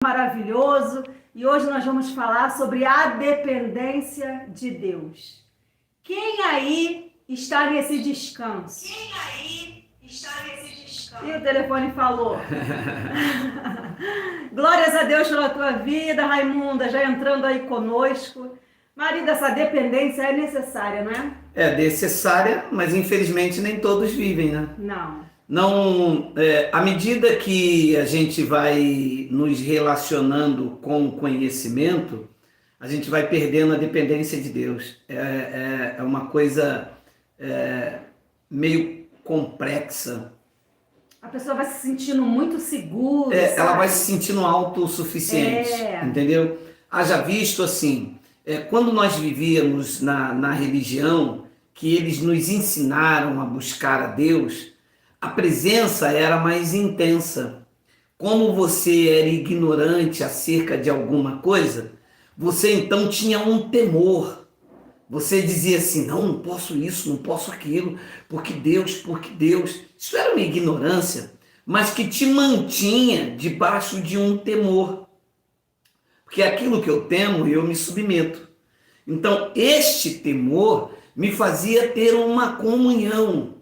Maravilhoso, e hoje nós vamos falar sobre a dependência de Deus. Quem aí está nesse descanso? Quem aí está nesse descanso? E o telefone falou. Glórias a Deus pela tua vida, Raimunda, já entrando aí conosco. Marido, essa dependência é necessária, não é? É necessária, mas infelizmente nem todos vivem, né? Não, à medida que a gente vai nos relacionando com o conhecimento, a gente vai perdendo a dependência de Deus. É uma coisa meio complexa. a pessoa vai se sentindo muito segura, Ela vai se sentindo autossuficiente, entendeu? Haja visto assim, quando nós vivíamos na religião, que eles nos ensinaram a buscar a Deus, a presença era mais intensa. Como você era ignorante acerca de alguma coisa, você então tinha um temor. Você dizia assim, não posso isso, não posso aquilo, porque Deus. Isso era uma ignorância, mas que te mantinha debaixo de um temor. Porque aquilo que eu temo, eu me submeto. Então, este temor me fazia ter uma comunhão.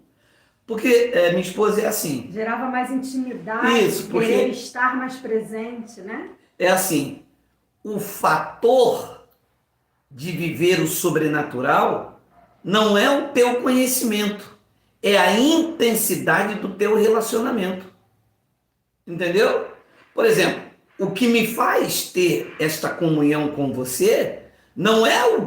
Porque minha esposa é assim. Gerava mais intimidade, Isso, porque querer estar mais presente, né? É assim, o fator de viver o sobrenatural não é o teu conhecimento, é a intensidade do teu relacionamento. Entendeu? Por exemplo, o que me faz ter esta comunhão com você não é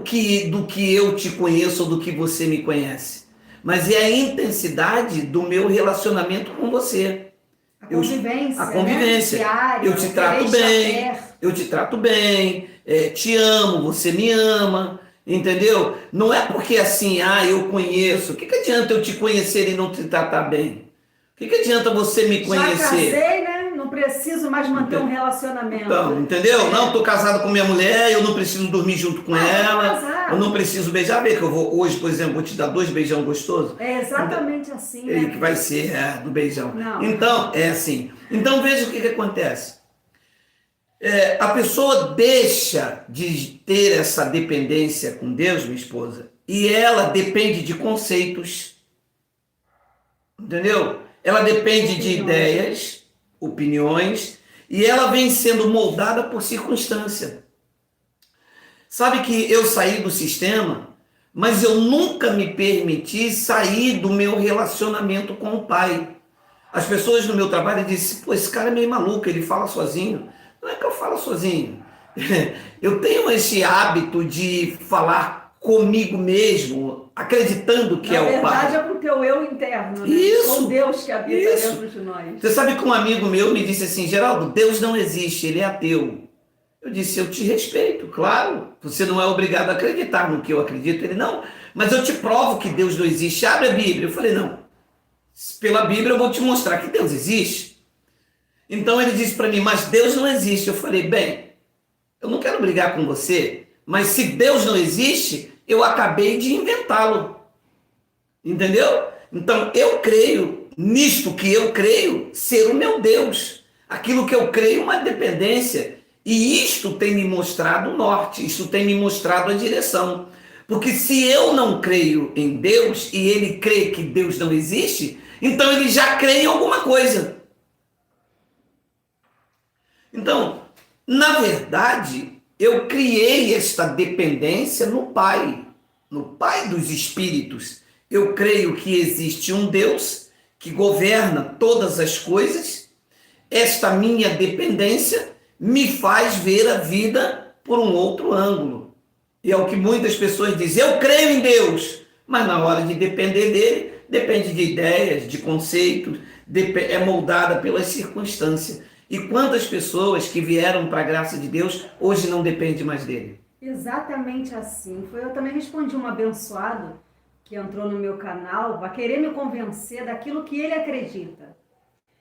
do que eu te conheço ou do que você me conhece, mas é a intensidade do meu relacionamento com você. A convivência. Né? Diária, eu te trato bem, te amo, você me ama, entendeu? Não é porque assim, eu conheço. O que adianta eu te conhecer e não te tratar bem? O que adianta você me conhecer? Já casei, né? Não preciso mais manter um relacionamento. Então, entendeu? Não, estou casado com minha mulher, eu não preciso dormir junto com ela, eu não preciso beijar, que eu vou hoje, por exemplo, vou te dar 2 beijão gostosos. É exatamente assim, né? Que vai ser do beijão. Não. Então, é assim. Então, veja o que acontece. A pessoa deixa de ter essa dependência com Deus, minha esposa, e ela depende de conceitos, entendeu? Ela depende de ideias, opiniões, e ela vem sendo moldada por circunstância. Sabe que eu saí do sistema, mas eu nunca me permiti sair do meu relacionamento com o Pai. As pessoas no meu trabalho dizem, pô, esse cara é meio maluco, ele fala sozinho. Não é que eu falo sozinho. Eu tenho esse hábito de falar comigo mesmo, acreditando que é o Pai. Na verdade é com o teu eu interno, né? Isso. Com Deus que habita dentro de nós. Você sabe que um amigo meu me disse assim, Geraldo, Deus não existe, ele é ateu. Eu disse, eu te respeito, claro. Você não é obrigado a acreditar no que eu acredito. Ele, não, mas eu te provo que Deus não existe. Abre a Bíblia. Eu falei, não. Pela Bíblia eu vou te mostrar que Deus existe. Então ele disse para mim, mas Deus não existe. Eu falei, bem, eu não quero brigar com você, mas se Deus não existe, eu acabei de inventá-lo. Entendeu? Então eu creio nisto que eu creio ser o meu Deus. Aquilo que eu creio, uma dependência. E isto tem me mostrado o norte, isto tem me mostrado a direção. Porque se eu não creio em Deus e ele crê que Deus não existe, então ele já crê em alguma coisa. Então, na verdade, eu criei esta dependência no Pai dos Espíritos. Eu creio que existe um Deus que governa todas as coisas. Esta minha dependência me faz ver a vida por um outro ângulo. E é o que muitas pessoas dizem, eu creio em Deus, mas na hora de depender dele, depende de ideias, de conceitos, é moldada pelas circunstâncias. E quantas pessoas que vieram para a graça de Deus, hoje não dependem mais dele? Exatamente assim. Eu também respondi um abençoado que entrou no meu canal a querer me convencer daquilo que ele acredita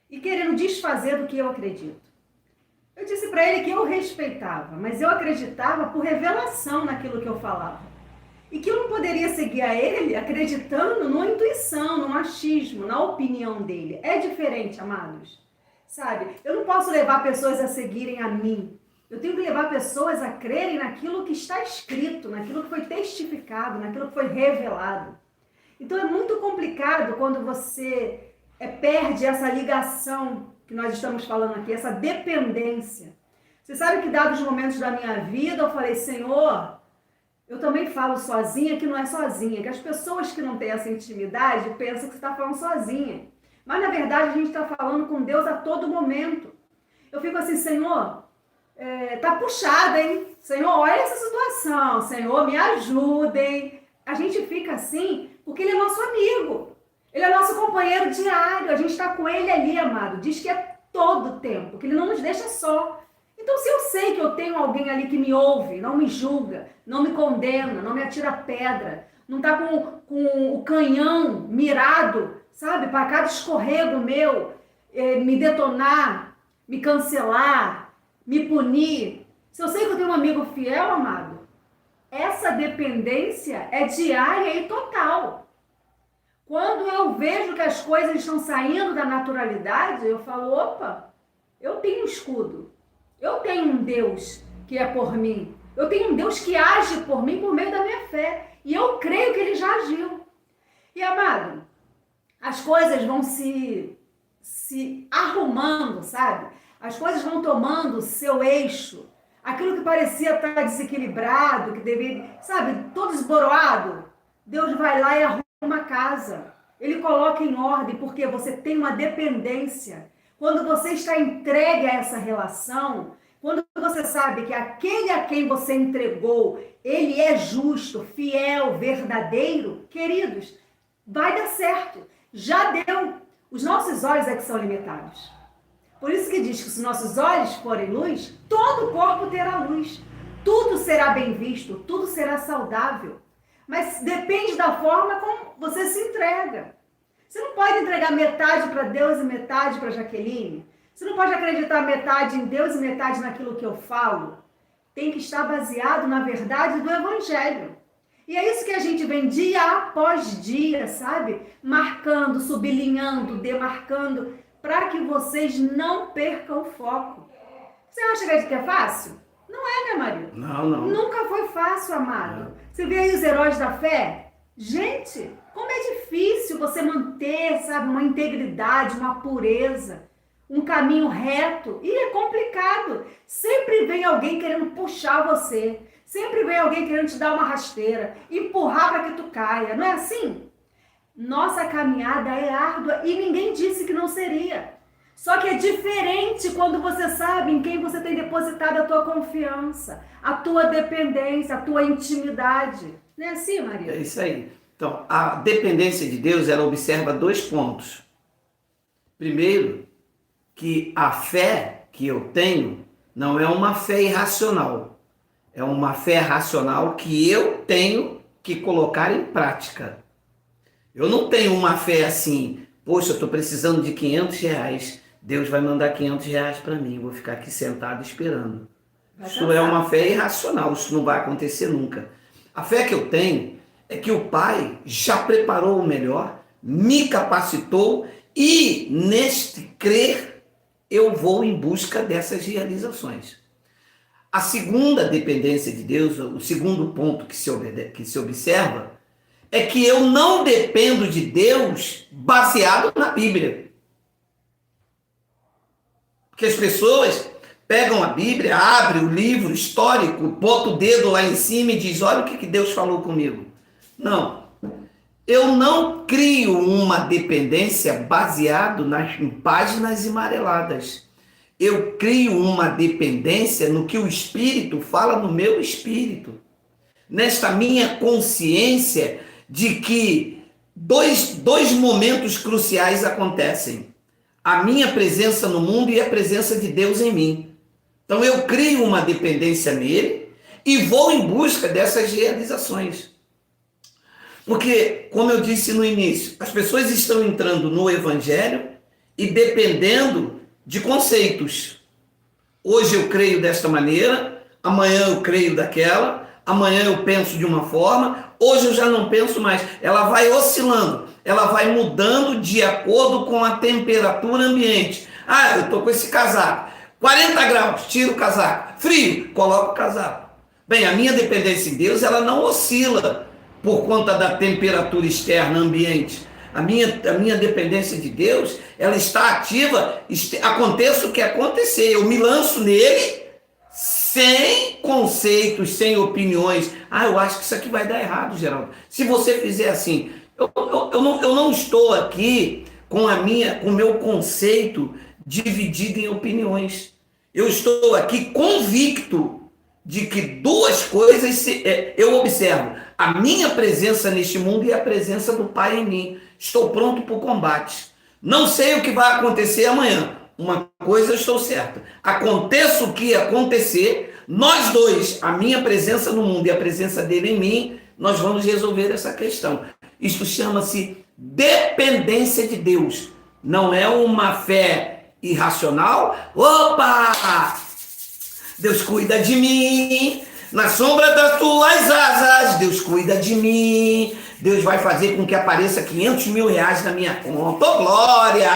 e querendo desfazer do que eu acredito. Eu disse para ele que eu respeitava, mas eu acreditava por revelação naquilo que eu falava. E que eu não poderia seguir a ele acreditando numa intuição, num achismo, na opinião dele. É diferente, amados. sabe? Eu não posso levar pessoas a seguirem a mim. Eu tenho que levar pessoas a crerem naquilo que está escrito, naquilo que foi testificado, naquilo que foi revelado. Então é muito complicado quando você perde essa ligação que nós estamos falando aqui, essa dependência. Você sabe que dados momentos da minha vida eu falei, Senhor, eu também falo sozinha que não é sozinha, que as pessoas que não têm essa intimidade pensam que você está falando sozinha. Mas na verdade a gente está falando com Deus a todo momento. Eu fico assim, Senhor, tá puxada, hein? Senhor, olha essa situação, Senhor, me ajudem. A gente fica assim porque Ele é nosso amigo. Ele é nosso companheiro diário. A gente está com Ele ali, amado. Diz que é todo tempo, que Ele não nos deixa só. Então, se eu sei que eu tenho alguém ali que me ouve, não me julga, não me condena, não me atira pedra, não está com o canhão mirado, sabe, para cada escorrego meu, me detonar, me cancelar, me punir. Se eu sei que eu tenho um amigo fiel, amado, essa dependência é diária e total. Quando eu vejo que as coisas estão saindo da naturalidade, eu falo, opa, eu tenho um escudo. Eu tenho um Deus que é por mim. Eu tenho um Deus que age por mim por meio da minha fé. E eu creio que Ele já agiu. E, amado, as coisas vão se arrumando, sabe? As coisas vão tomando seu eixo. Aquilo que parecia estar desequilibrado, que deveria, sabe, todo esboroado, Deus vai lá e arruma a casa. Ele coloca em ordem, porque você tem uma dependência. Quando você está entregue a essa relação, quando você sabe que aquele a quem você entregou, ele é justo, fiel, verdadeiro, queridos, vai dar certo. Já deu. Os nossos olhos é que são limitados. Por isso que diz que se os nossos olhos forem luz, todo o corpo terá luz. Tudo será bem visto, tudo será saudável. Mas depende da forma como você se entrega. Você não pode entregar metade para Deus e metade para Jaqueline. Você não pode acreditar metade em Deus e metade naquilo que eu falo. Tem que estar baseado na verdade do Evangelho. E é isso que a gente vem dia após dia, sabe? Marcando, sublinhando, demarcando, para que vocês não percam o foco. Você acha que é fácil? Não é, meu marido. Não. Nunca foi fácil, amado. Você vê aí os heróis da fé? Gente, como é difícil você manter, sabe, uma integridade, uma pureza, um caminho reto. E é complicado. Sempre vem alguém querendo puxar você. Sempre vem alguém querendo te dar uma rasteira, empurrar para que tu caia. Não é assim? Nossa caminhada é árdua e ninguém disse que não seria. Só que é diferente quando você sabe em quem você tem depositado a tua confiança, a tua dependência, a tua intimidade. Não é assim, Maria? É isso aí. Então, a dependência de Deus, ela observa 2 pontos. Primeiro, que a fé que eu tenho não é uma fé irracional. É uma fé racional que eu tenho que colocar em prática. Eu não tenho uma fé assim, poxa, eu estou precisando de R$500, Deus vai mandar R$500 para mim, eu vou ficar aqui sentado esperando. Isso é uma fé irracional, isso não vai acontecer nunca. A fé que eu tenho é que o Pai já preparou o melhor, me capacitou e neste crer eu vou em busca dessas realizações. A segunda dependência de Deus, o segundo ponto que se observa, é que eu não dependo de Deus baseado na Bíblia. Porque as pessoas pegam a Bíblia, abrem o livro histórico, botam o dedo lá em cima e diz, olha o que Deus falou comigo. Não. Eu não crio uma dependência baseado em páginas amareladas. Eu crio uma dependência no que o Espírito fala no meu espírito. Nesta minha consciência de que dois momentos cruciais acontecem. A minha presença no mundo e a presença de Deus em mim. Então eu crio uma dependência nele e vou em busca dessas realizações. Porque, como eu disse no início, as pessoas estão entrando no Evangelho e dependendo de conceitos. Hoje eu creio desta maneira, amanhã eu creio daquela, amanhã eu penso de uma forma, hoje eu já não penso mais. Ela vai oscilando, ela vai mudando de acordo com a temperatura ambiente. Ah, eu estou com esse casaco. 40 graus, tiro o casaco. Frio, coloco o casaco. Bem, a minha dependência em Deus, ela não oscila por conta da temperatura externa ambiente. A minha dependência de Deus, ela está ativa, aconteça o que acontecer. Eu me lanço nele sem conceitos, sem opiniões. Ah, eu acho que isso aqui vai dar errado, Geraldo. Se você fizer assim, eu não estou aqui com o meu conceito dividido em opiniões. Eu estou aqui convicto de que duas coisas eu observo: a minha presença neste mundo e a presença do Pai em mim. Estou pronto para o combate. Não sei o que vai acontecer amanhã. Uma coisa eu estou certa: aconteça o que acontecer, nós dois, a minha presença no mundo e a presença dele em mim, nós vamos resolver essa questão. Isso chama-se dependência de Deus. Não é uma fé irracional. Opa! Deus cuida de mim, na sombra das tuas asas, Deus cuida de mim, Deus vai fazer com que apareça 500 mil reais na minha conta, oh glória,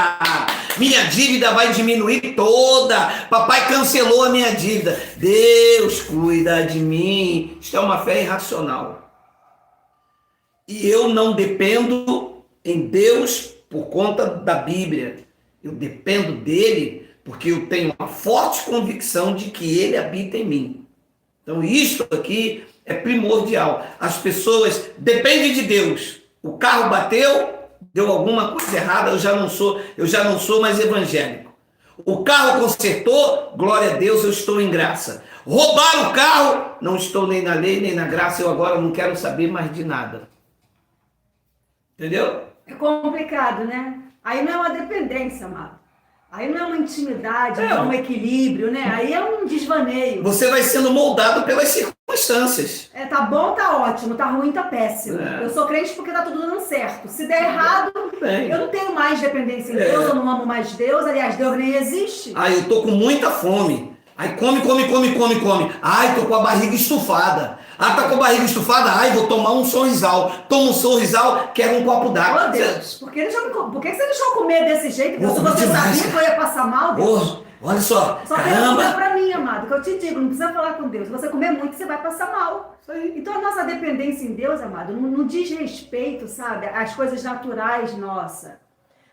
minha dívida vai diminuir toda, papai cancelou a minha dívida, Deus cuida de mim. Isto é uma fé irracional, e eu não dependo em Deus por conta da Bíblia, eu dependo dele porque eu tenho uma forte convicção de que ele habita em mim. Então, isso aqui é primordial. As pessoas dependem de Deus. O carro bateu, deu alguma coisa errada, eu já não sou mais evangélico. O carro consertou, glória a Deus, eu estou em graça. Roubaram o carro, não estou nem na lei, nem na graça, eu agora não quero saber mais de nada. Entendeu? É complicado, né? Aí não é uma dependência, amado. Aí não é uma intimidade, não é um equilíbrio, né? Aí é um desvaneio. Você vai sendo moldado pelas circunstâncias. Tá bom, tá ótimo, tá ruim, tá péssimo. Eu sou crente porque tá tudo dando certo. Se der errado, eu não tenho mais dependência em Deus, eu não amo mais Deus. Aliás, Deus nem existe. Eu tô com muita fome. Aí come. Ai, tô com a barriga estufada. Tá com a barriga estufada? Ai, vou tomar um sorrisal. Toma um sorrisal, quero um copo d'água. Meu Deus, por que você deixou eu comer desse jeito? Porque você sabia que eu ia passar mal, Deus? Olha só, só caramba. Só pra mim, amado, que eu te digo, não precisa falar com Deus. Se você comer muito, você vai passar mal. Então a nossa dependência em Deus, amado, não diz respeito, sabe, às coisas naturais nossas.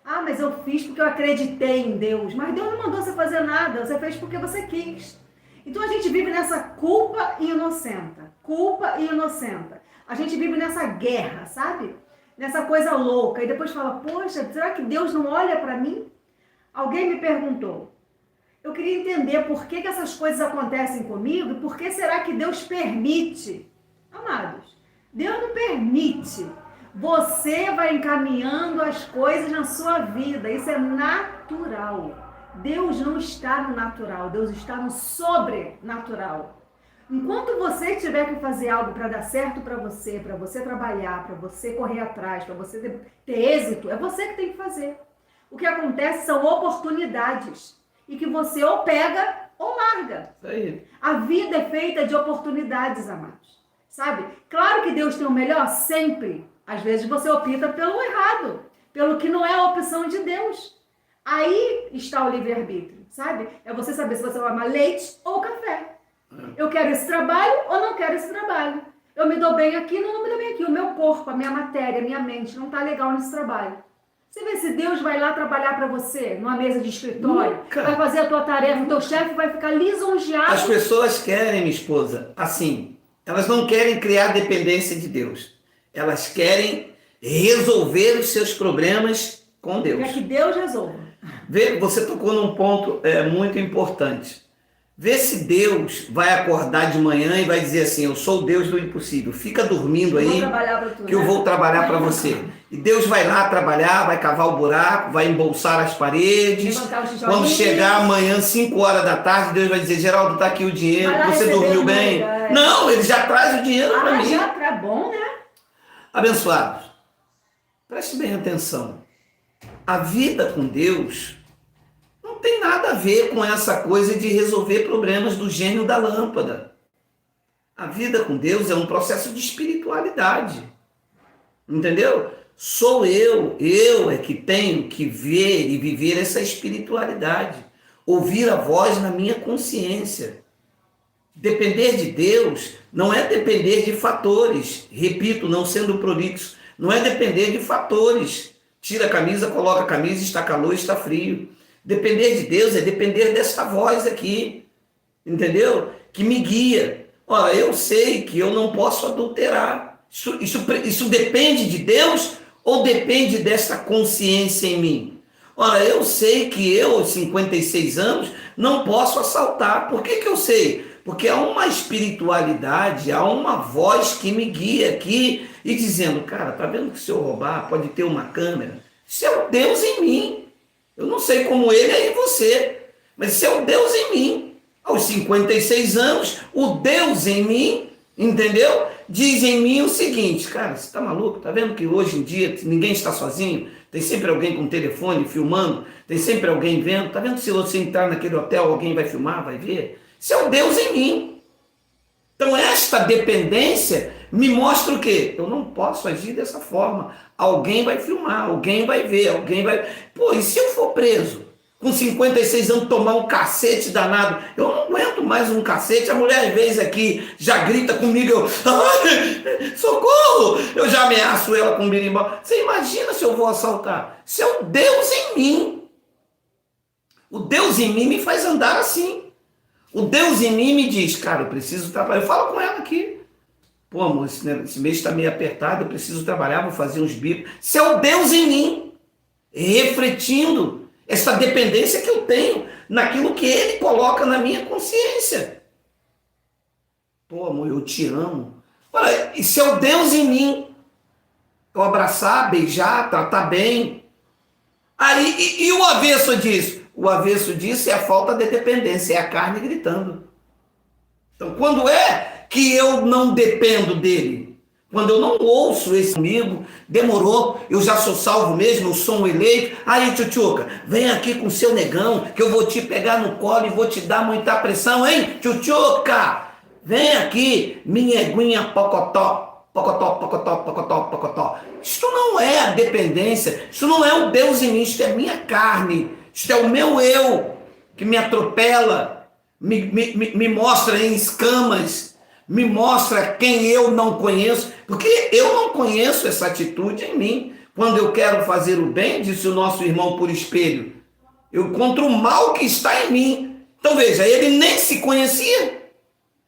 Mas eu fiz porque eu acreditei em Deus. Mas Deus não mandou você fazer nada, você fez porque você quis. Então a gente vive nessa culpa e inocenta. Culpa e inocenta. A gente vive nessa guerra, sabe? Nessa coisa louca. E depois fala, poxa, será que Deus não olha para mim? Alguém me perguntou. Eu queria entender por que essas coisas acontecem comigo e por que será que Deus permite. Amados, Deus não permite. Você vai encaminhando as coisas na sua vida. Isso é natural. Deus não está no natural, Deus está no sobrenatural. Enquanto você tiver que fazer algo para dar certo para você trabalhar, para você correr atrás, para você ter êxito, é você que tem que fazer. O que acontece são oportunidades e que você ou pega ou larga. Aí. A vida é feita de oportunidades, amados. Sabe? Claro que Deus tem o melhor sempre. Às vezes você opta pelo errado, pelo que não é a opção de Deus. Aí está o livre-arbítrio, sabe? É você saber se você vai amar leite ou café. Eu quero esse trabalho ou não quero esse trabalho. Eu me dou bem aqui, não me dou bem aqui. O meu corpo, a minha matéria, a minha mente não está legal nesse trabalho. Você vê se Deus vai lá trabalhar para você, numa mesa de escritório, vai fazer a tua tarefa, o teu chefe vai ficar lisonjeado. As pessoas querem, minha esposa, assim, elas não querem criar dependência de Deus. Elas querem resolver os seus problemas com Deus. Quer que Deus resolva. Você tocou num ponto muito importante. Vê se Deus vai acordar de manhã e vai dizer assim, eu sou o Deus do impossível, fica dormindo aí que eu vou trabalhar para você. E Deus vai lá trabalhar, vai cavar o buraco, vai embolsar as paredes. Quando chegar amanhã, 5 horas da tarde, Deus vai dizer, Geraldo, tá aqui o dinheiro, você dormiu bem? Não, ele já traz o dinheiro para mim. Já tá bom, né? Abençoados, preste bem atenção. A vida com Deus não tem nada a ver com essa coisa de resolver problemas do gênio da lâmpada. A vida com Deus é um processo de espiritualidade. Entendeu? Sou eu é que tenho que ver e viver essa espiritualidade, ouvir a voz na minha consciência. Depender de Deus não é depender de fatores, repito, não sendo prolixo, não é depender de fatores. Tira a camisa, coloca a camisa, está calor, está frio. Depender de Deus é depender dessa voz aqui, entendeu? Que me guia. Ora, eu sei que eu não posso adulterar. Isso depende de Deus ou depende dessa consciência em mim? Ora, eu sei que eu, aos 56 anos, não posso assaltar. Por que eu sei? Porque há uma espiritualidade, há uma voz que me guia aqui e dizendo, cara, tá vendo que se eu roubar pode ter uma câmera? Isso é o Deus em mim. Eu não sei como ele é em você, mas isso é o Deus em mim. Aos 56 anos, o Deus em mim, entendeu? Diz em mim o seguinte, cara, você tá maluco? Tá vendo que hoje em dia ninguém está sozinho? Tem sempre alguém com o telefone filmando, tem sempre alguém vendo. Tá vendo que se você entrar naquele hotel, alguém vai filmar, vai ver? Isso é o Deus em mim. Então esta dependência me mostra o quê? Eu não posso agir dessa forma. Alguém vai filmar, alguém vai ver, alguém vai... Pô, e se eu for preso? Com 56 anos tomar um cacete danado? Eu não aguento mais um cacete. A mulher às vezes aqui já grita comigo, eu... Ai, socorro! Eu já ameaço ela com birimbau. Você imagina se eu vou assaltar? Isso é o Deus em mim. O Deus em mim me faz andar assim. O Deus em mim me diz, cara, eu preciso trabalhar. Eu falo com ela aqui. Pô, amor, esse mês está meio apertado, eu preciso trabalhar, vou fazer uns bicos. Isso é o Deus em mim, refletindo essa dependência que eu tenho naquilo que Ele coloca na minha consciência. Pô, amor, eu te amo. Olha, isso é o Deus em mim. Eu abraçar, beijar, tratar bem. Aí, e o avesso disso? O avesso disso é a falta de dependência, é a carne gritando. Então, quando é que eu não dependo dele? Quando eu não ouço esse amigo, demorou, eu já sou salvo mesmo, eu sou um eleito. Aí, tchutchuca, vem aqui com seu negão, que eu vou te pegar no colo e vou te dar muita pressão, hein, tchutchuca? Vem aqui, minha eguinha pocotó, pocotó, pocotó, pocotó, pocotó. Isto não é a dependência, isso não é o Deus em mim, isto é minha carne. Isto é o meu eu que me atropela, me mostra em escamas, me mosra quem eu não conheço, porque eu não conheço essa atitude em mim. Quando eu quero fazer o bem, disse o nosso irmão por espelho, eu encontro o mal que está em mim. Então veja, ele nem se conhecia.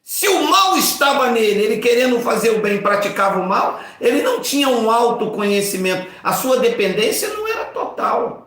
Se o mal estava nele, ele querendo fazer o bem, praticava o mal, ele não tinha um autoconhecimento. A sua dependência não era total.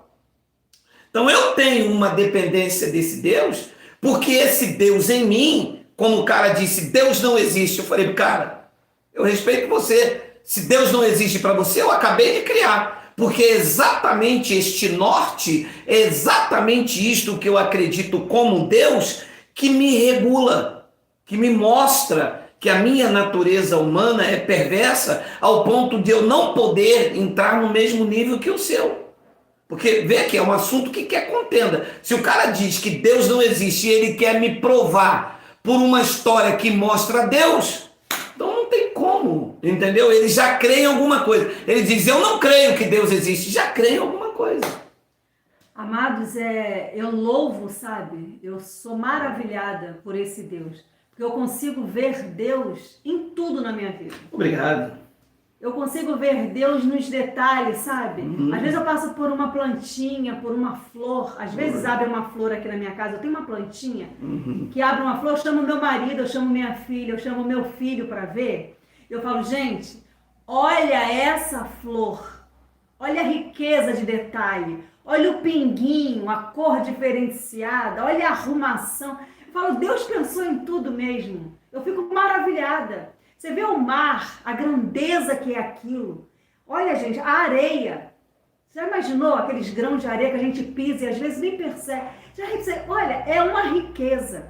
Então eu tenho uma dependência desse Deus, porque esse Deus em mim, como o cara disse, Deus não existe. Eu falei, cara, eu respeito você. Se Deus não existe para você, eu acabei de criar. Porque é exatamente este norte, é exatamente isto que eu acredito como Deus, que me regula, que me mostra que a minha natureza humana é perversa ao ponto de eu não poder entrar no mesmo nível que o seu. Porque, vê aqui, é um assunto que quer contenda. Se o cara diz que Deus não existe e ele quer me provar por uma história que mostra Deus, então não tem como, entendeu? Ele já crê em alguma coisa. Ele diz, eu não creio que Deus existe, já crê em alguma coisa. Amados, eu louvo, sabe? Eu sou maravilhada por esse Deus. Porque eu consigo ver Deus em tudo na minha vida. Obrigado. Eu consigo ver Deus nos detalhes, sabe? Às vezes eu passo por uma plantinha, por uma flor. Às vezes abre uma flor aqui na minha casa. Eu tenho uma plantinha que abre uma flor. Eu chamo meu marido, eu chamo minha filha, eu chamo meu filho para ver. Eu falo, gente, olha essa flor. Olha a riqueza de detalhe. Olha o pinguinho, a cor diferenciada. Olha a arrumação. Eu falo, Deus pensou em tudo mesmo. Eu fico maravilhada. Você vê o mar, a grandeza que é aquilo. Olha, gente, a areia. Você já imaginou aqueles grãos de areia que a gente pisa e às vezes nem percebe? Olha, é uma riqueza.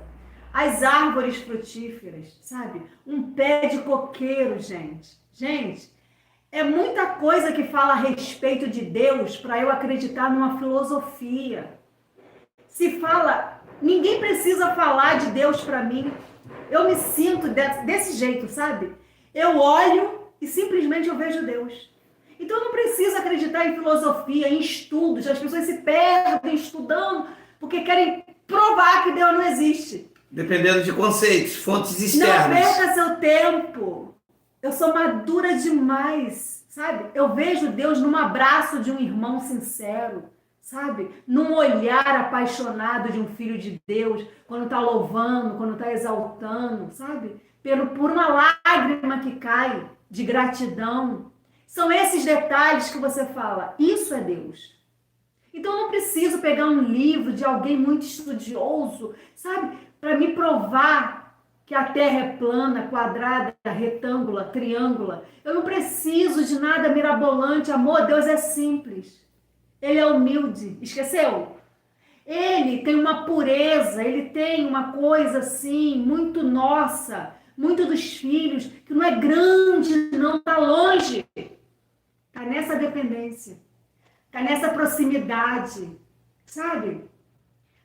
As árvores frutíferas, sabe? Um pé de coqueiro, gente. Gente, é muita coisa que fala a respeito de Deus para eu acreditar numa filosofia. Se fala, ninguém precisa falar de Deus para mim. Eu me sinto desse jeito, sabe? Eu olho e simplesmente eu vejo Deus. Então eu não preciso acreditar em filosofia, em estudos. As pessoas se perdem estudando porque querem provar que Deus não existe. Dependendo de conceitos, fontes Não externas. perca seu tempo. Eu sou madura demais, sabe? Eu vejo Deus num abraço de um irmão sincero, sabe? Num olhar apaixonado de um filho de Deus, quando está louvando, quando está exaltando, sabe? Por uma lágrima que cai de gratidão. São esses detalhes que você fala, isso é Deus. Então eu não preciso pegar um livro de alguém muito estudioso, sabe? Para me provar que a Terra é plana, quadrada, retângula, triângula. Eu não preciso de nada mirabolante. Amor, Deus é simples. Ele é humilde. Esqueceu? Ele tem uma pureza, ele tem uma coisa assim, muito nossa, muito dos filhos, que não é grande, não, está longe. Está nessa dependência. Está nessa proximidade, sabe?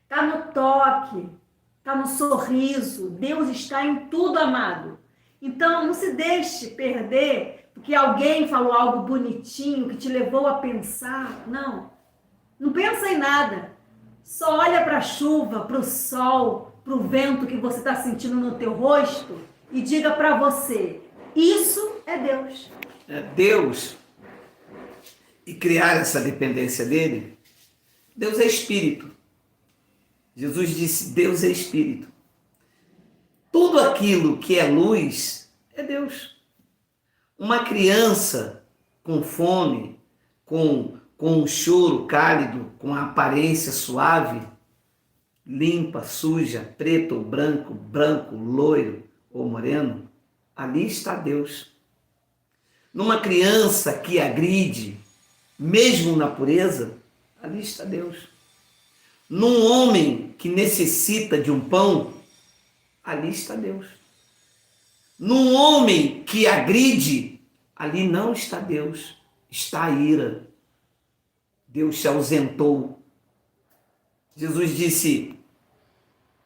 Está no toque, está no sorriso. Deus está em tudo, amado. Então, não se deixe perder porque alguém falou algo bonitinho que te levou a pensar. Não, não pensa em nada. Só olha para a chuva, para o sol, para o vento que você está sentindo no teu rosto e diga para você, isso é Deus. É Deus. E criar essa dependência dele. Deus é espírito. Jesus disse, Deus é espírito. Tudo aquilo que é luz é Deus. Uma criança com fome, com um choro cálido, com a aparência suave, limpa, suja, preto ou branco, branco, loiro ou moreno, ali está Deus. Numa criança que agride, mesmo na pureza, ali está Deus. Num homem que necessita de um pão, ali está Deus. Num homem que agride, ali não está Deus, está a ira. Deus se ausentou. Jesus disse,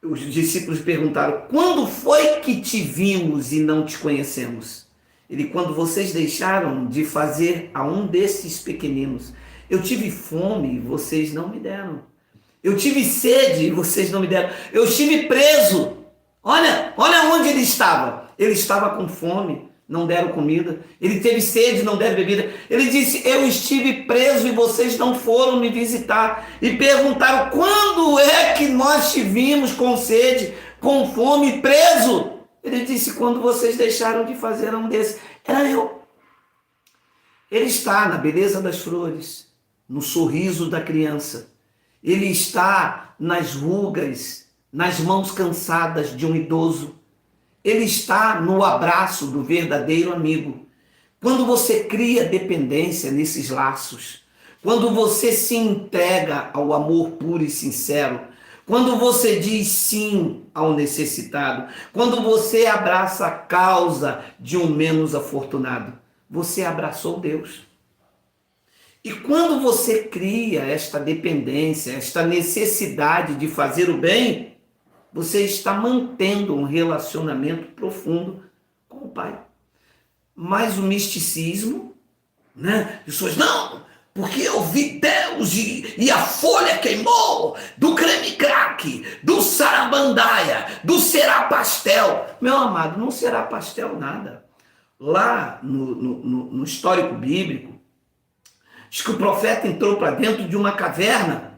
os discípulos perguntaram, quando foi que te vimos e não te conhecemos? Ele, quando vocês deixaram de fazer a um desses pequeninos, eu tive fome e vocês não me deram. Eu tive sede e vocês não me deram. Eu estive preso. Olha onde ele estava. Ele estava com fome, não deram comida. Ele teve sede, não deram bebida. Ele disse, eu estive preso e vocês não foram me visitar. E perguntaram, quando é que nós te vimos com sede, com fome, preso? Ele disse, quando vocês deixaram de fazer um desses. Era eu. Ele está na beleza das flores, no sorriso da criança. Ele está nas rugas, nas mãos cansadas de um idoso. Ele está no abraço do verdadeiro amigo. Quando você cria dependência nesses laços, quando você se entrega ao amor puro e sincero, quando você diz sim ao necessitado, quando você abraça a causa de um menos afortunado, você abraçou Deus. E quando você cria esta dependência, esta necessidade de fazer o bem, você está mantendo um relacionamento profundo com o Pai. Mas o misticismo, né? As pessoas, não, porque eu vi Deus e a folha queimou, do creme crack, do sarabandaia, do será pastel. Meu amado, não será pastel nada. Lá no histórico bíblico, diz que o profeta entrou para dentro de uma caverna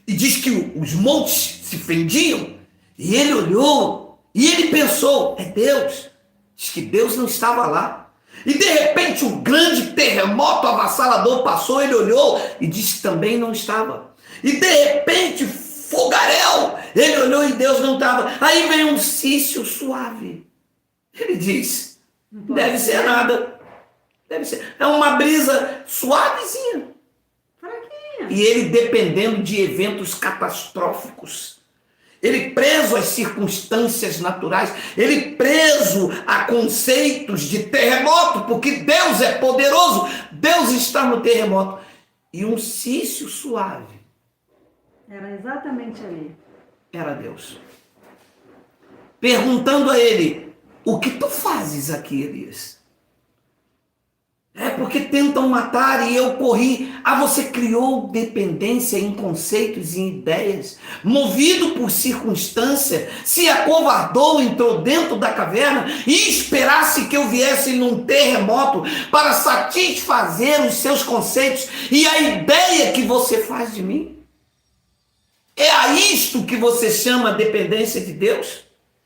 e diz que os montes se fendiam e ele olhou e ele pensou, é Deus. Diz que Deus não estava lá. E de repente um grande terremoto avassalador passou, ele olhou e disse que também não estava. E de repente fogaréu, ele olhou e Deus não estava. Aí vem um cício suave. Ele diz, deve ser nada. Deve ser. É uma brisa suavezinha. Fraquinha. E ele dependendo de eventos catastróficos. Ele preso às circunstâncias naturais, ele preso a conceitos de terremoto, porque Deus é poderoso, Deus está no terremoto. E um cício suave. Era exatamente ali. Era Deus. Perguntando a ele, o que tu fazes aqui, Elias? É porque tentam matar e eu corri. Ah, você criou dependência em conceitos e ideias, movido por circunstância, se acovardou, entrou dentro da caverna e esperasse que eu viesse num terremoto para satisfazer os seus conceitos e a ideia que você faz de mim? É a isto que você chama dependência de Deus?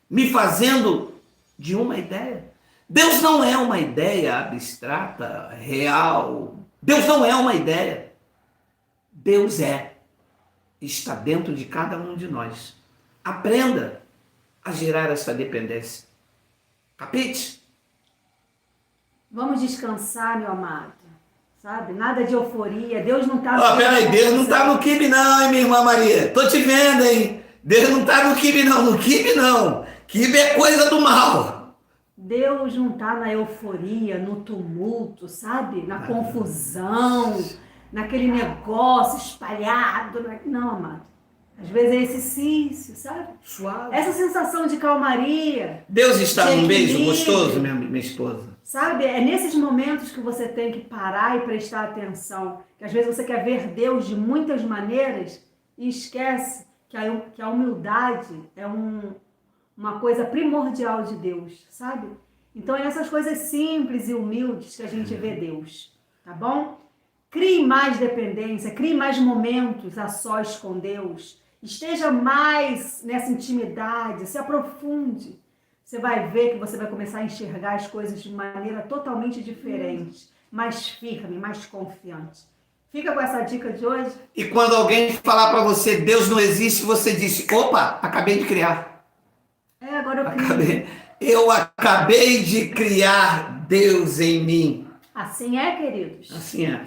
Me fazendo de uma ideia? Deus não é uma ideia abstrata, real. Deus não é uma ideia. Deus está dentro de cada um de nós. Aprenda a gerar essa dependência. Capite? Vamos descansar, meu amado. Sabe? Nada de euforia. Deus não está no Ó, peraí, Deus não está no quibe não, hein, minha irmã Maria? Tô te vendo, hein? Deus não está no quibe não, no quibe não. Quibe é coisa do mal. Deus não está na euforia, no tumulto, sabe? Na confusão, naquele negócio espalhado. Não, amado. Às vezes é exercício, sabe? Suave. Essa sensação de calmaria. Deus está num beijo equilíbrio. gostoso, minha esposa. Sabe? É nesses momentos que você tem que parar e prestar atenção. Que às vezes você quer ver Deus de muitas maneiras e esquece que a humildade é uma coisa primordial de Deus, sabe? Então é nessas coisas simples e humildes que a gente vê Deus, tá bom? Crie mais dependência, crie mais momentos a sós com Deus, esteja mais nessa intimidade, se aprofunde. Você vai ver que você vai começar a enxergar as coisas de maneira totalmente diferente, mais firme, mais confiante. Fica com essa dica de hoje. E quando alguém falar para você, Deus não existe, você disse, opa, acabei de criar. Agora eu crio. Eu acabei de criar Deus em mim. Assim é, queridos. Assim é.